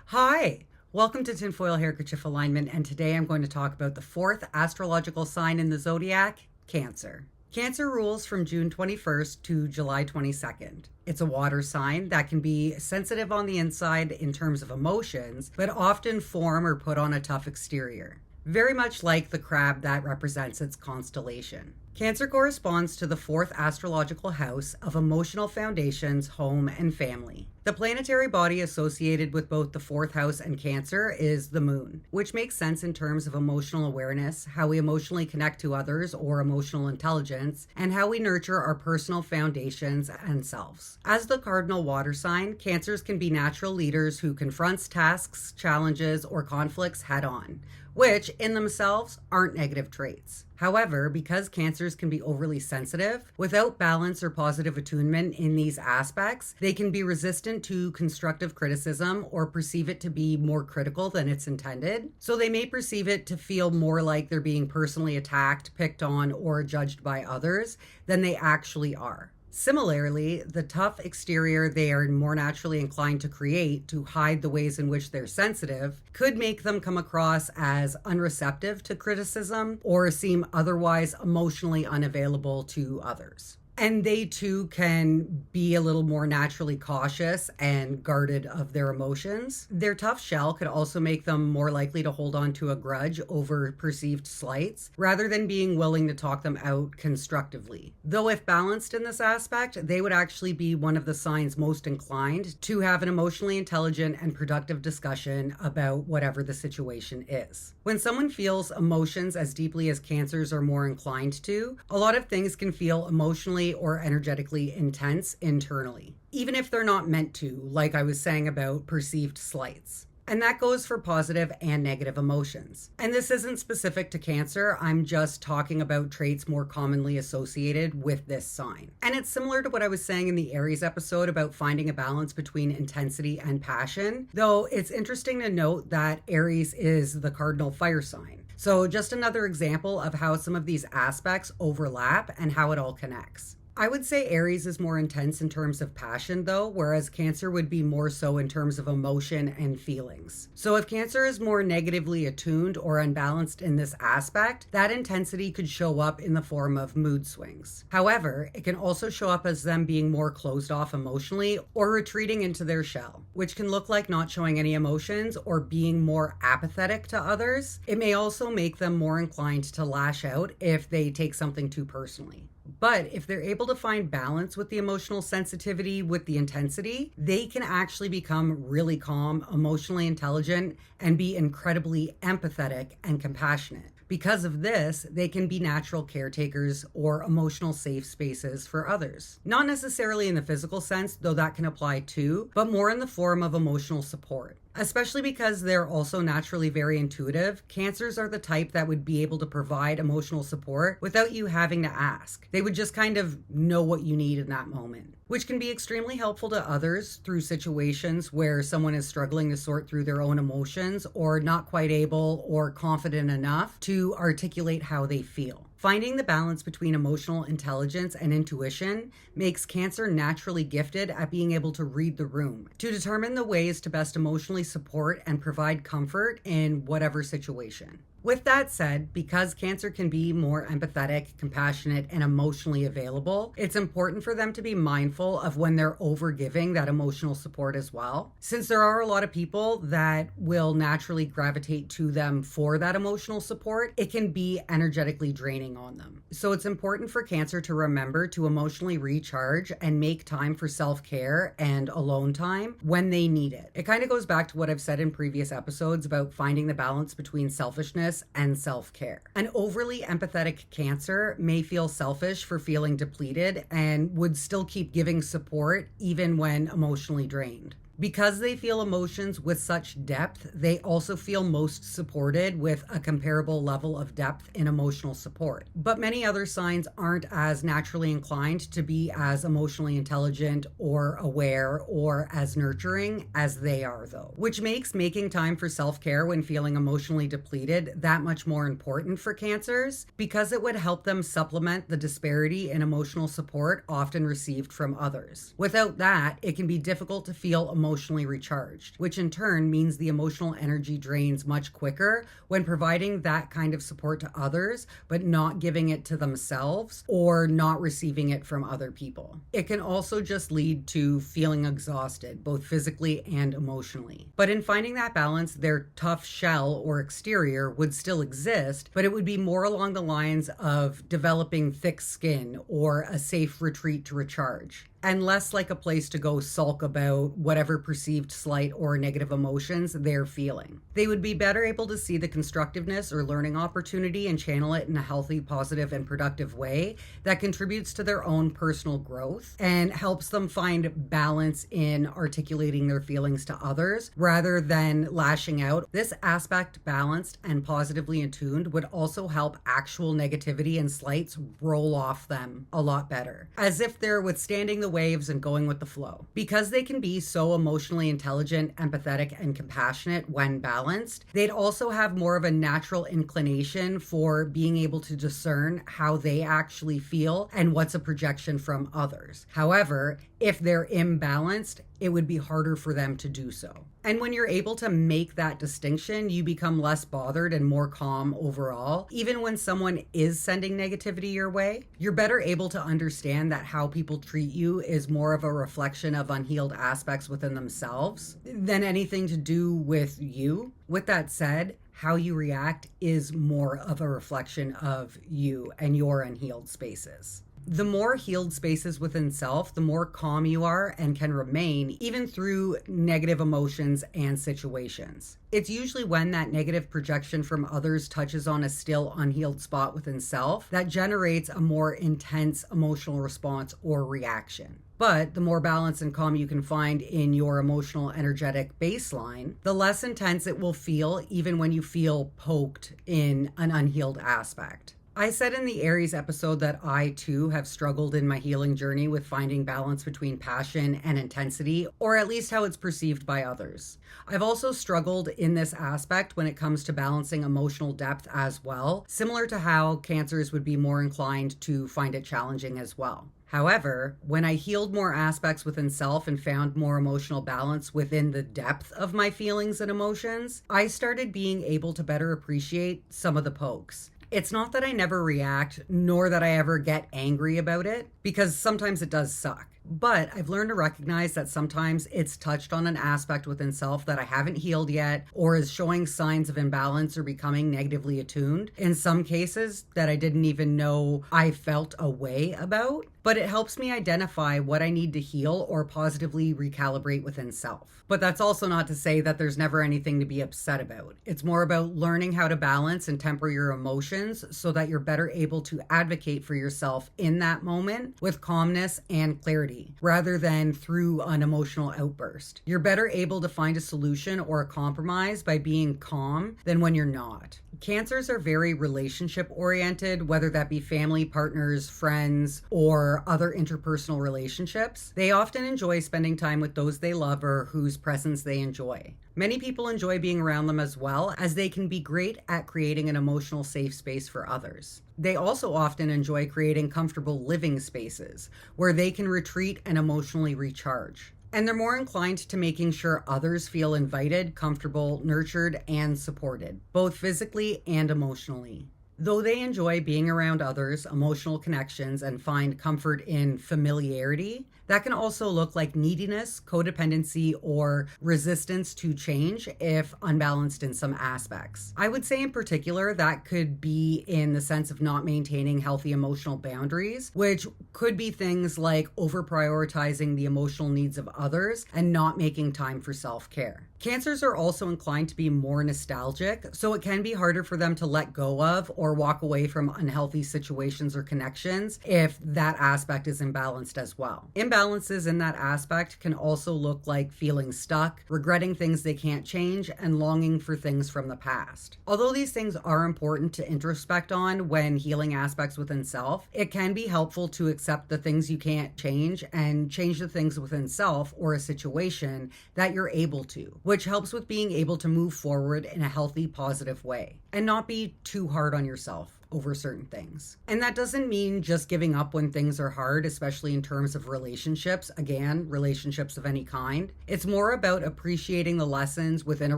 Hi, welcome to Tinfoil Handkerchief Alignment, and today I'm going to talk about the fourth astrological sign in the zodiac, Cancer. Cancer rules from June 21st to July 22nd. It's a water sign that can be sensitive on the inside in terms of emotions, but often form or put on a tough exterior. Very much like the crab that represents its constellation. Cancer corresponds to the fourth astrological house of emotional foundations, home, and family. The planetary body associated with both the fourth house and Cancer is the moon, which makes sense in terms of emotional awareness, how we emotionally connect to others or emotional intelligence, and how we nurture our personal foundations and selves. As the cardinal water sign, Cancers can be natural leaders who confronts tasks, challenges, or conflicts head on, which in themselves aren't negative traits. However, because Cancers can be overly sensitive, without balance or positive attunement in these aspects, they can be resistant to constructive criticism or perceive it to be more critical than it's intended. So they may perceive it to feel more like they're being personally attacked, picked on, or judged by others than they actually are. Similarly, the tough exterior they are more naturally inclined to create to hide the ways in which they're sensitive could make them come across as unreceptive to criticism or seem otherwise emotionally unavailable to others. And they too can be a little more naturally cautious and guarded of their emotions. Their tough shell could also make them more likely to hold on to a grudge over perceived slights, rather than being willing to talk them out constructively. Though if balanced in this aspect, they would actually be one of the signs most inclined to have an emotionally intelligent and productive discussion about whatever the situation is. When someone feels emotions as deeply as Cancers are more inclined to, a lot of things can feel emotionally or energetically intense internally, even if they're not meant to, like I was saying about perceived slights. And that goes for positive and negative emotions. And this isn't specific to Cancer, I'm just talking about traits more commonly associated with this sign. And it's similar to what I was saying in the Aries episode about finding a balance between intensity and passion, though it's interesting to note that Aries is the cardinal fire sign. So just another example of how some of these aspects overlap and how it all connects. I would say Aries is more intense in terms of passion though, whereas Cancer would be more so in terms of emotion and feelings. So if Cancer is more negatively attuned or unbalanced in this aspect, that intensity could show up in the form of mood swings. However, it can also show up as them being more closed off emotionally or retreating into their shell, which can look like not showing any emotions or being more apathetic to others. It may also make them more inclined to lash out if they take something too personally. But if they're able to find balance with the emotional sensitivity with the intensity, they can actually become really calm, emotionally intelligent, and be incredibly empathetic and compassionate. Because of this, they can be natural caretakers or emotional safe spaces for others. Not necessarily in the physical sense, though that can apply too, but more in the form of emotional support. Especially because they're also naturally very intuitive, Cancers are the type that would be able to provide emotional support without you having to ask. They would just kind of know what you need in that moment, which can be extremely helpful to others through situations where someone is struggling to sort through their own emotions or not quite able or confident enough to articulate how they feel. Finding the balance between emotional intelligence and intuition makes Cancer naturally gifted at being able to read the room, to determine the ways to best emotionally support and provide comfort in whatever situation. With that said, because Cancer can be more empathetic, compassionate, and emotionally available, it's important for them to be mindful of when they're overgiving that emotional support as well. Since there are a lot of people that will naturally gravitate to them for that emotional support, it can be energetically draining on them. So it's important for Cancer to remember to emotionally recharge and make time for self-care and alone time when they need it. It kind of goes back to what I've said in previous episodes about finding the balance between selfishness and self-care. An overly empathetic Cancer may feel selfish for feeling depleted and would still keep giving support even when emotionally drained. Because they feel emotions with such depth, they also feel most supported with a comparable level of depth in emotional support. But many other signs aren't as naturally inclined to be as emotionally intelligent or aware or as nurturing as they are, though, which makes making time for self-care when feeling emotionally depleted that much more important for Cancers, because it would help them supplement the disparity in emotional support often received from others. Without that, it can be difficult to feel emotionally recharged, which in turn means the emotional energy drains much quicker when providing that kind of support to others, but not giving it to themselves or not receiving it from other people. It can also just lead to feeling exhausted, both physically and emotionally. But in finding that balance, their tough shell or exterior would still exist, but it would be more along the lines of developing thick skin or a safe retreat to recharge, and less like a place to go sulk about whatever perceived slight or negative emotions they're feeling. They would be better able to see the constructiveness or learning opportunity and channel it in a healthy, positive, and productive way that contributes to their own personal growth and helps them find balance in articulating their feelings to others rather than lashing out. This aspect, balanced and positively attuned, would also help actual negativity and slights roll off them a lot better, as if they're withstanding the waves and going with the flow. Because they can be so emotionally intelligent, empathetic, and compassionate when balanced, they'd also have more of a natural inclination for being able to discern how they actually feel and what's a projection from others. However, if they're imbalanced, it would be harder for them to do so. And when you're able to make that distinction, you become less bothered and more calm overall. Even when someone is sending negativity your way, you're better able to understand that how people treat you is more of a reflection of unhealed aspects within themselves than anything to do with you. With that said, how you react is more of a reflection of you and your unhealed spaces. The more healed spaces within self, the more calm you are and can remain even through negative emotions and situations. It's usually when that negative projection from others touches on a still unhealed spot within self that generates a more intense emotional response or reaction. But the more balance and calm you can find in your emotional energetic baseline, the less intense it will feel even when you feel poked in an unhealed aspect. I said in the Aries episode that I too have struggled in my healing journey with finding balance between passion and intensity, or at least how it's perceived by others. I've also struggled in this aspect when it comes to balancing emotional depth as well, similar to how Cancers would be more inclined to find it challenging as well. However, when I healed more aspects within self and found more emotional balance within the depth of my feelings and emotions, I started being able to better appreciate some of the pokes. It's not that I never react, nor that I ever get angry about it, because sometimes it does suck. But I've learned to recognize that sometimes it's touched on an aspect within self that I haven't healed yet, or is showing signs of imbalance or becoming negatively attuned. In some cases that I didn't even know I felt a way about. But it helps me identify what I need to heal or positively recalibrate within self. But that's also not to say that there's never anything to be upset about. It's more about learning how to balance and temper your emotions so that you're better able to advocate for yourself in that moment with calmness and clarity, rather than through an emotional outburst. You're better able to find a solution or a compromise by being calm than when you're not. Cancers are very relationship oriented, whether that be family, partners, friends, or other interpersonal relationships. They often enjoy spending time with those they love or whose presence they enjoy. Many people enjoy being around them as well, as they can be great at creating an emotional safe space for others. They also often enjoy creating comfortable living spaces where they can retreat and emotionally recharge. And they're more inclined to making sure others feel invited, comfortable, nurtured, and supported, both physically and emotionally. Though they enjoy being around others, emotional connections, and find comfort in familiarity, that can also look like neediness, codependency, or resistance to change if unbalanced in some aspects. I would say in particular that could be in the sense of not maintaining healthy emotional boundaries, which could be things like over-prioritizing the emotional needs of others and not making time for self-care. Cancers are also inclined to be more nostalgic, so it can be harder for them to let go of or walk away from unhealthy situations or connections if that aspect is imbalanced as well. Imbalances in that aspect can also look like feeling stuck, regretting things they can't change, and longing for things from the past. Although these things are important to introspect on when healing aspects within self, it can be helpful to accept the things you can't change and change the things within self or a situation that you're able to, which helps with being able to move forward in a healthy, positive way and not be too hard on yourself over certain things. And that doesn't mean just giving up when things are hard, especially in terms of relationships. Again, relationships of any kind. It's more about appreciating the lessons within a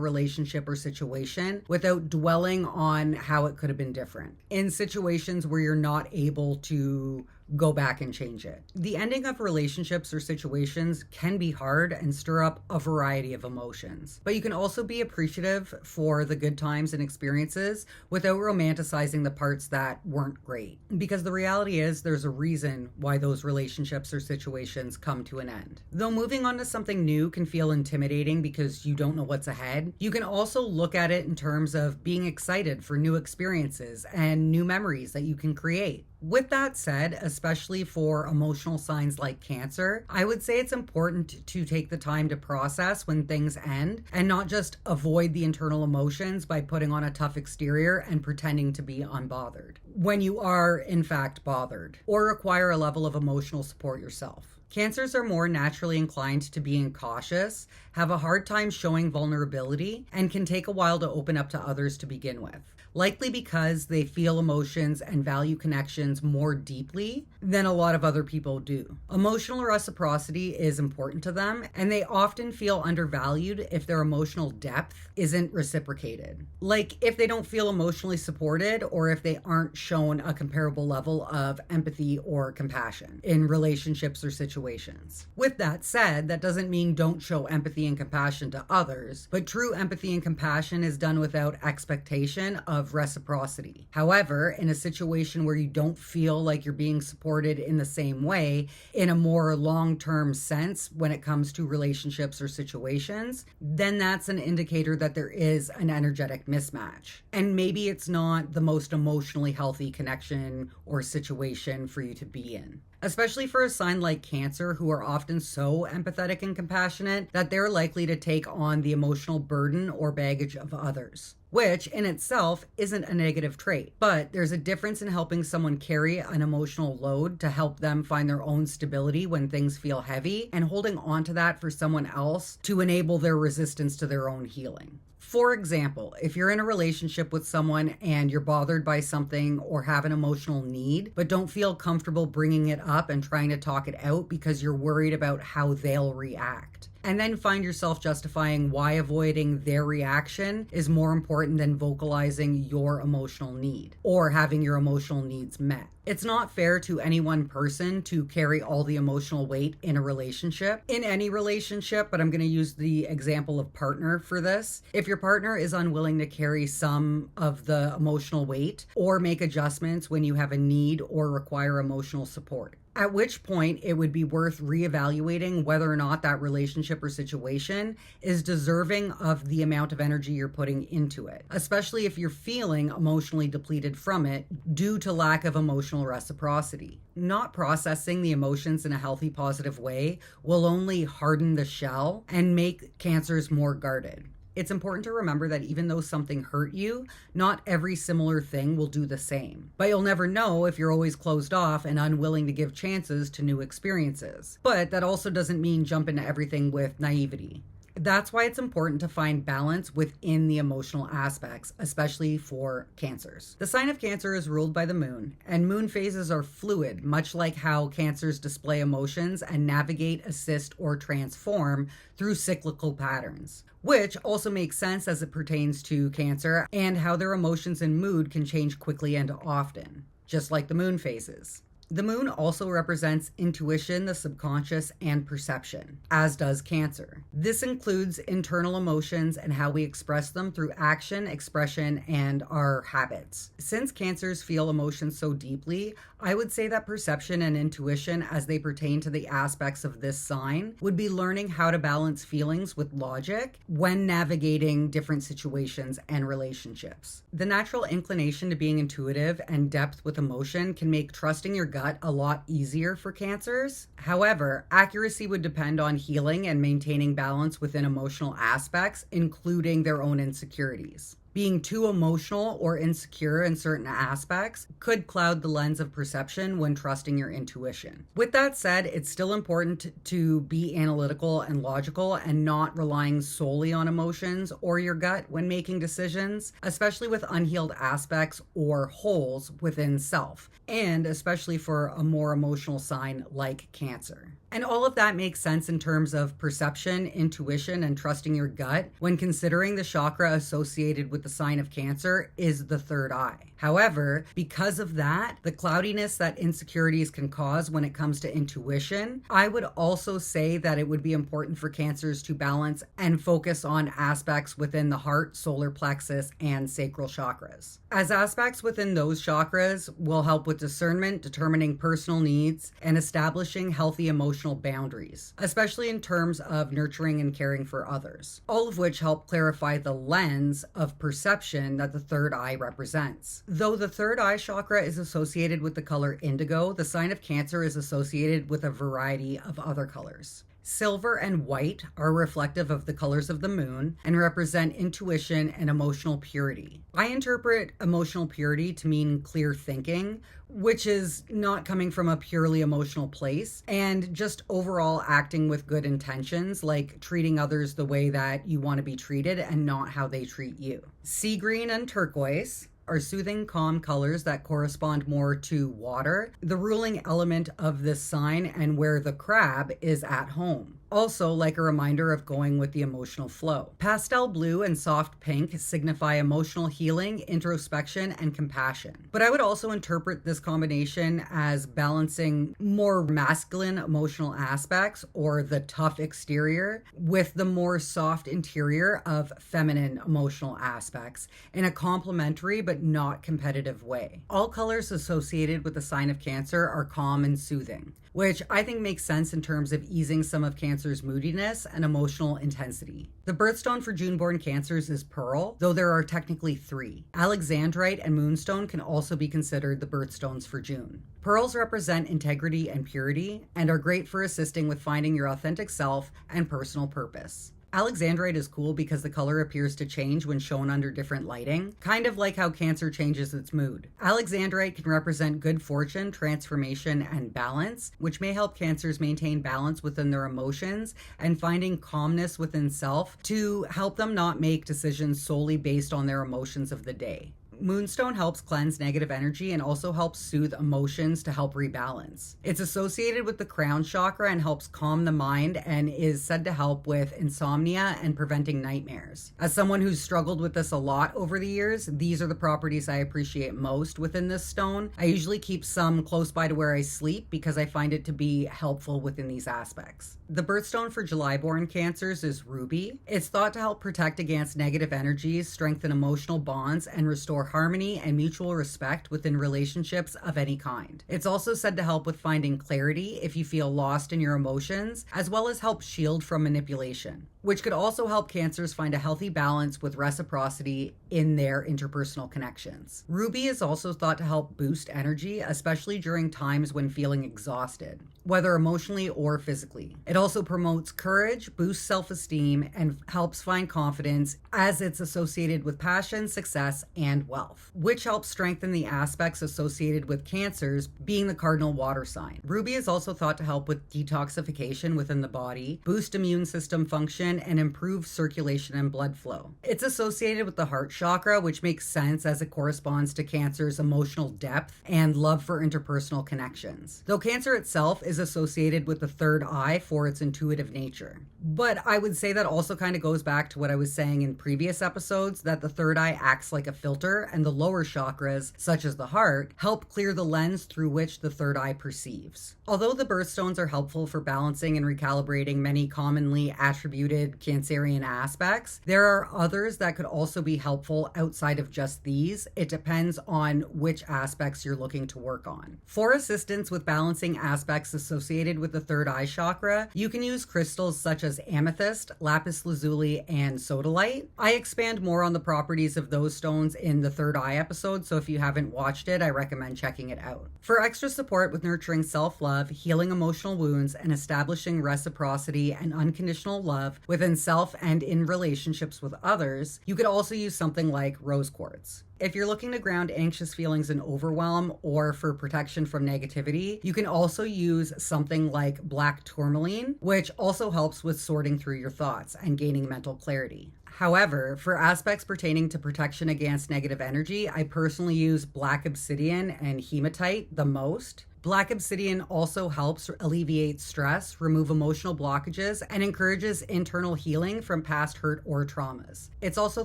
relationship or situation without dwelling on how it could have been different. In situations where you're not able to go back and change it. The ending of relationships or situations can be hard and stir up a variety of emotions, but you can also be appreciative for the good times and experiences without romanticizing the parts that weren't great. Because the reality is there's a reason why those relationships or situations come to an end. Though moving on to something new can feel intimidating because you don't know what's ahead, you can also look at it in terms of being excited for new experiences and new memories that you can create. With that said, especially for emotional signs like Cancer, I would say it's important to take the time to process when things end and not just avoid the internal emotions by putting on a tough exterior and pretending to be unbothered when you are in fact bothered or require a level of emotional support yourself. Cancers are more naturally inclined to being cautious, have a hard time showing vulnerability, and can take a while to open up to others to begin with. Likely because they feel emotions and value connections more deeply than a lot of other people do. Emotional reciprocity is important to them, and they often feel undervalued if their emotional depth isn't reciprocated. Like if they don't feel emotionally supported or if they aren't shown a comparable level of empathy or compassion in relationships or situations. With that said, that doesn't mean don't show empathy and compassion to others, but true empathy and compassion is done without expectation of reciprocity. However, in a situation where you don't feel like you're being supported in the same way, in a more long-term sense when it comes to relationships or situations, then that's an indicator that there is an energetic mismatch. And maybe it's not the most emotionally healthy connection or situation for you to be in. Especially for a sign like Cancer, who are often so empathetic and compassionate that they're likely to take on the emotional burden or baggage of others, which in itself isn't a negative trait. But there's a difference in helping someone carry an emotional load to help them find their own stability when things feel heavy, and holding on to that for someone else to enable their resistance to their own healing. For example, if you're in a relationship with someone and you're bothered by something or have an emotional need, but don't feel comfortable bringing it up and trying to talk it out because you're worried about how they'll react, and then find yourself justifying why avoiding their reaction is more important than vocalizing your emotional need or having your emotional needs met. It's not fair to any one person to carry all the emotional weight in a relationship, in any relationship, but I'm going to use the example of partner for this. If your partner is unwilling to carry some of the emotional weight or make adjustments when you have a need or require emotional support, at which point it would be worth reevaluating whether or not that relationship or situation is deserving of the amount of energy you're putting into it, especially if you're feeling emotionally depleted from it due to lack of emotional reciprocity. Not processing the emotions in a healthy, positive way will only harden the shell and make cancers more guarded. It's important to remember that even though something hurt you, not every similar thing will do the same. But you'll never know if you're always closed off and unwilling to give chances to new experiences. But that also doesn't mean jump into everything with naivety. That's why it's important to find balance within the emotional aspects, especially for Cancers. The sign of Cancer is ruled by the moon, and moon phases are fluid, much like how Cancers display emotions and navigate, assist, or transform through cyclical patterns, which also makes sense as it pertains to Cancer and how their emotions and mood can change quickly and often, just like the moon phases. The moon also represents intuition, the subconscious, and perception, as does Cancer. This includes internal emotions and how we express them through action, expression, and our habits. Since Cancers feel emotions so deeply, I would say that perception and intuition, as they pertain to the aspects of this sign, would be learning how to balance feelings with logic when navigating different situations and relationships. The natural inclination to being intuitive and depth with emotion can make trusting your gut a lot easier for Cancers. However, accuracy would depend on healing and maintaining balance within emotional aspects, including their own insecurities. Being too emotional or insecure in certain aspects could cloud the lens of perception when trusting your intuition. With that said, it's still important to be analytical and logical and not relying solely on emotions or your gut when making decisions, especially with unhealed aspects or holes within self, and especially for a more emotional sign like Cancer. And all of that makes sense in terms of perception, intuition, and trusting your gut when considering the chakra associated with the sign of Cancer is the third eye. However, because of that, the cloudiness that insecurities can cause when it comes to intuition, I would also say that it would be important for Cancers to balance and focus on aspects within the heart, solar plexus, and sacral chakras, as aspects within those chakras will help with discernment, determining personal needs, and establishing healthy emotional boundaries, especially in terms of nurturing and caring for others, all of which help clarify the lens of perception that the third eye represents. Though the third eye chakra is associated with the color indigo, the sign of Cancer is associated with a variety of other colors. Silver and white are reflective of the colors of the moon and represent intuition and emotional purity. I interpret emotional purity to mean clear thinking, which is not coming from a purely emotional place, and just overall acting with good intentions, like treating others the way that you want to be treated and not how they treat you. Sea green and turquoise are soothing, calm colors that correspond more to water, the ruling element of this sign and where the crab is at home. Also, like a reminder of going with the emotional flow. Pastel blue and soft pink signify emotional healing, introspection, and compassion. But I would also interpret this combination as balancing more masculine emotional aspects, or the tough exterior, with the more soft interior of feminine emotional aspects in a complementary but not competitive way. All colors associated with the sign of Cancer are calm and soothing, which I think makes sense in terms of easing some of Cancer's moodiness and emotional intensity. The birthstone for June-born Cancers is pearl, though there are technically 3. Alexandrite and moonstone can also be considered the birthstones for June. Pearls represent integrity and purity and are great for assisting with finding your authentic self and personal purpose. Alexandrite is cool because the color appears to change when shown under different lighting, kind of like how Cancer changes its mood. Alexandrite can represent good fortune, transformation, and balance, which may help Cancers maintain balance within their emotions and finding calmness within self to help them not make decisions solely based on their emotions of the day. Moonstone helps cleanse negative energy and also helps soothe emotions to help rebalance. It's associated with the crown chakra and helps calm the mind and is said to help with insomnia and preventing nightmares. As someone who's struggled with this a lot over the years, these are the properties I appreciate most within this stone. I usually keep some close by to where I sleep because I find it to be helpful within these aspects. The birthstone for July-born Cancers is ruby. It's thought to help protect against negative energies, strengthen emotional bonds, and restore harmony and mutual respect within relationships of any kind. It's also said to help with finding clarity if you feel lost in your emotions, as well as help shield from manipulation, which could also help Cancers find a healthy balance with reciprocity in their interpersonal connections. Ruby is also thought to help boost energy, especially during times when feeling exhausted, whether emotionally or physically. It also promotes courage, boosts self-esteem, and helps find confidence as it's associated with passion, success, and wealth, which helps strengthen the aspects associated with Cancers being the cardinal water sign. Ruby is also thought to help with detoxification within the body, boost immune system function, and improve circulation and blood flow. It's associated with the heart chakra, which makes sense as it corresponds to Cancer's emotional depth and love for interpersonal connections, though Cancer itself is associated with the third eye for its intuitive nature. But I would say that also kind of goes back to what I was saying in previous episodes, that the third eye acts like a filter, and the lower chakras, such as the heart, help clear the lens through which the third eye perceives. Although the birthstones are helpful for balancing and recalibrating many commonly attributed Cancerian aspects, there are others that could also be helpful outside of just these. It depends on which aspects you're looking to work on. For assistance with balancing aspects associated with the third eye chakra, you can use crystals such as amethyst, lapis lazuli, and sodalite. I expand more on the properties of those stones in the Third Eye episode, so if you haven't watched it, I recommend checking it out. For extra support with nurturing self-love, healing emotional wounds, and establishing reciprocity and unconditional love within self and in relationships with others, you could also use something like rose quartz. If you're looking to ground anxious feelings and overwhelm or for protection from negativity, you can also use something like black tourmaline, which also helps with sorting through your thoughts and gaining mental clarity. However, for aspects pertaining to protection against negative energy, I personally use black obsidian and hematite the most. Black obsidian also helps alleviate stress, remove emotional blockages, and encourages internal healing from past hurt or traumas. It's also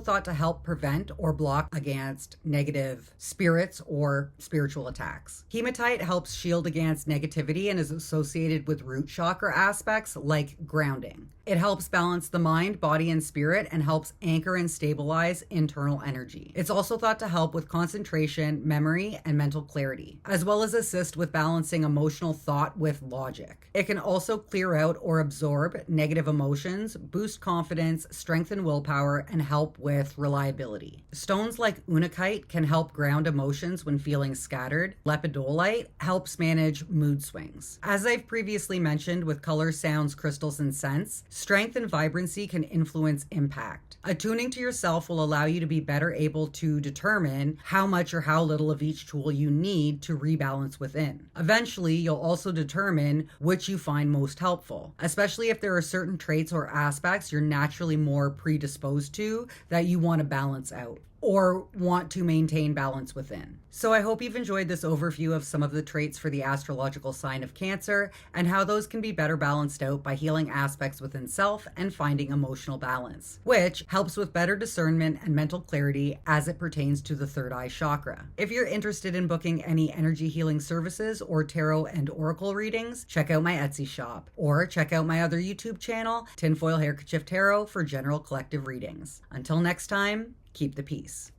thought to help prevent or block against negative spirits or spiritual attacks. Hematite helps shield against negativity and is associated with root chakra aspects like grounding. It helps balance the mind, body, and spirit and helps anchor and stabilize internal energy. It's also thought to help with concentration, memory, and mental clarity, as well as assist with balancing emotional thought with logic. It can also clear out or absorb negative emotions, boost confidence, strengthen willpower, and help with reliability. Stones like unakite can help ground emotions when feeling scattered. Lepidolite helps manage mood swings. As I've previously mentioned with colors, sounds, crystals, and scents, strength and vibrancy can influence impact. Attuning to yourself will allow you to be better able to determine how much or how little of each tool you need to rebalance within. Eventually, you'll also determine which you find most helpful, especially if there are certain traits or aspects you're naturally more predisposed to that you want to balance out or want to maintain balance within. So I hope you've enjoyed this overview of some of the traits for the astrological sign of Cancer and how those can be better balanced out by healing aspects within self and finding emotional balance, which helps with better discernment and mental clarity as it pertains to the third eye chakra. If you're interested in booking any energy healing services or tarot and oracle readings, check out my Etsy shop or check out my other YouTube channel, Tinfoil Handkerchief Tarot, for general collective readings. Until next time, keep the peace.